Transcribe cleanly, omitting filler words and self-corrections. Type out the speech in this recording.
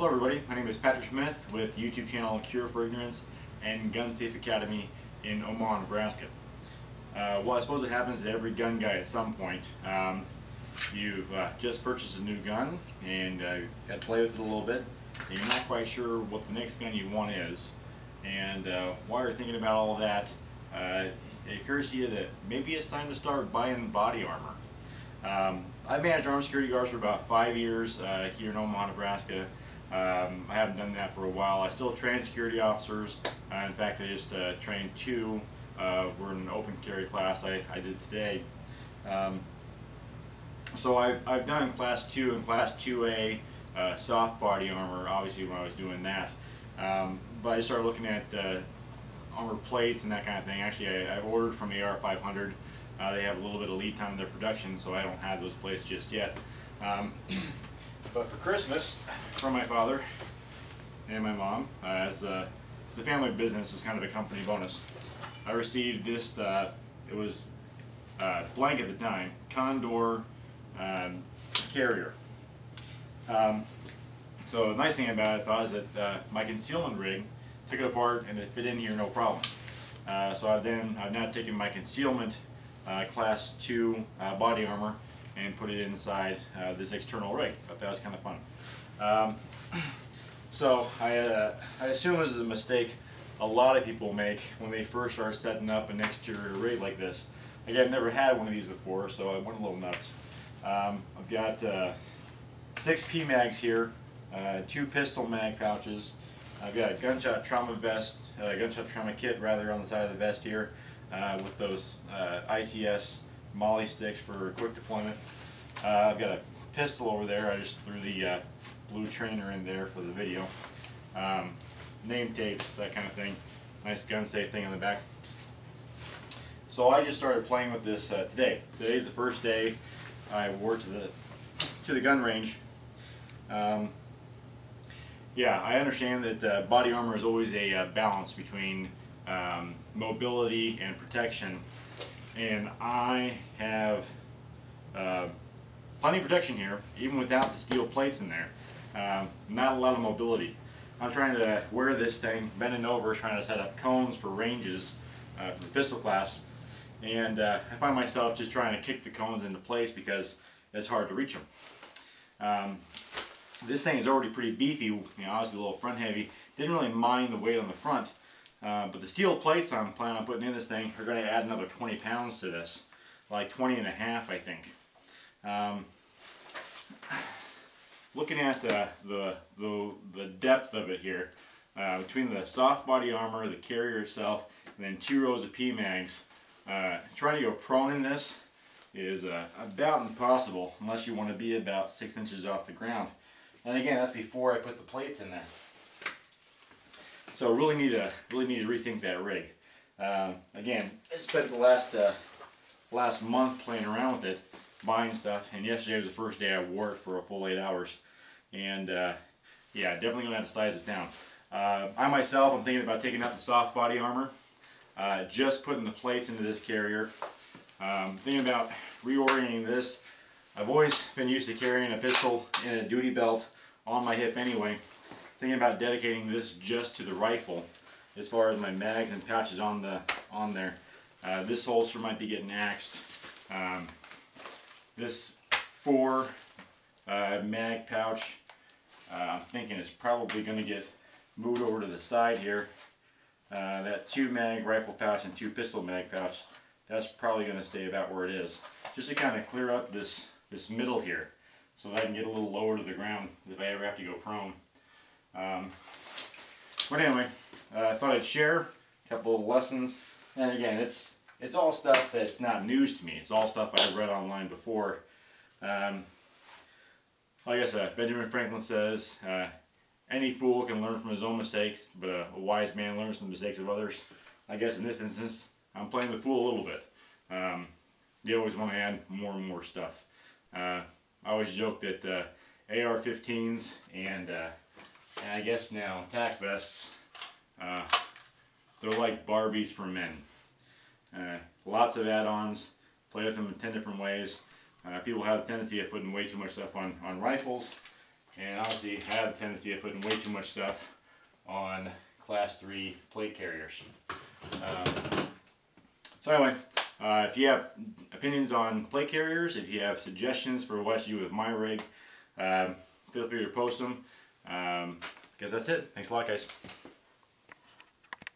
Hello everybody, my name is Patrick Smith with YouTube channel Cure for Ignorance and Gun Safe Academy in Omaha, Nebraska. Well, I suppose it happens to every gun guy at some point. You've just purchased a new gun and got to play with it a little bit, and you're not quite sure what the next gun you want is. And while you're thinking about all that, it occurs to you that maybe it's time to start buying body armor. I've managed armed security guards for about 5 years here in Omaha, Nebraska. I haven't done that for a while. I still train security officers. In fact, I just trained 2. We're in an open carry class I did today. So I've done Class 2 and Class 2A soft body armor, obviously, when I was doing that. But I started looking at armor plates and that kind of thing. Actually, I ordered from AR-500. They have a little bit of lead time in their production, so I don't have those plates just yet. But for Christmas, from my father and my mom, as it's a family business, it was kind of a company bonus. I received this, it was blank at the time, Condor carrier. So the nice thing about it, I thought, is that my concealment rig took it apart and it fit in here no problem. So I've now taken my concealment Class 2 body armor and put it inside this external rig. Thought that was kind of fun. So I assume this is a mistake a lot of people make when they first start setting up an exterior rig like this. Again, I've never had one of these before, so I went a little nuts. I've got 6 PMags here, 2 pistol mag pouches. I've got a gunshot trauma vest, gunshot trauma kit rather, on the side of the vest here, with those ITS molly sticks for quick deployment. I've got a pistol over there. I just threw the blue trainer in there for the video. Name tapes, that kind of thing. Nice gun safe thing on the back. So I just started playing with this today. Today's the first day I wore to the gun range. Yeah, I understand that body armor is always a balance between mobility and protection, and I have plenty of protection here, even without the steel plates in there. Not a lot of mobility. I'm trying to wear this thing bending over, trying to set up cones for ranges for the pistol class, and I find myself just trying to kick the cones into place because it's hard to reach them. This thing is already pretty beefy, you know, obviously a little front heavy. Didn't really mind the weight on the front, but the steel plates I'm planning on putting in this thing are going to add another 20 pounds to this, like 20 and a half, I think. Looking at the depth of it here, between the soft body armor, the carrier itself, and then 2 rows of PMags, trying to go prone in this is about impossible unless you want to be about 6 inches off the ground. And again, that's before I put the plates in there. So really need to rethink that rig. Again, I spent the last month playing around with it, buying stuff, and yesterday was the first day I wore it for a full 8 hours. And yeah, definitely gonna have to size this down. I myself, I'm thinking about taking out the soft body armor, just putting the plates into this carrier. Thinking about reorienting this. I've always been used to carrying a pistol in a duty belt on my hip anyway. Thinking about dedicating this just to the rifle as far as my mags and pouches on there. This holster might be getting axed. This 4 mag pouch, I'm thinking it's probably going to get moved over to the side here. That 2 mag rifle pouch and 2 pistol mag pouch, that's probably going to stay about where it is, just to kind of clear up this middle here, so that I can get a little lower to the ground if I ever have to go prone. But anyway, I thought I'd share a couple of lessons, and again, it's all stuff that's not news to me. It's all stuff I've read online before. Like I said, Benjamin Franklin says, any fool can learn from his own mistakes, but a wise man learns from the mistakes of others. I guess in this instance, I'm playing the fool a little bit. You always want to add more and more stuff. I always joke that AR-15s and I guess now tac vests, they're like Barbies for men. Lots of add-ons, play with them in 10 different ways. People have a tendency of putting way too much stuff on rifles. And obviously I have a tendency of putting way too much stuff on Class 3 plate carriers. So anyway, if you have opinions on plate carriers, if you have suggestions for what to do with my rig, feel free to post them. Because that's it. Thanks a lot, guys.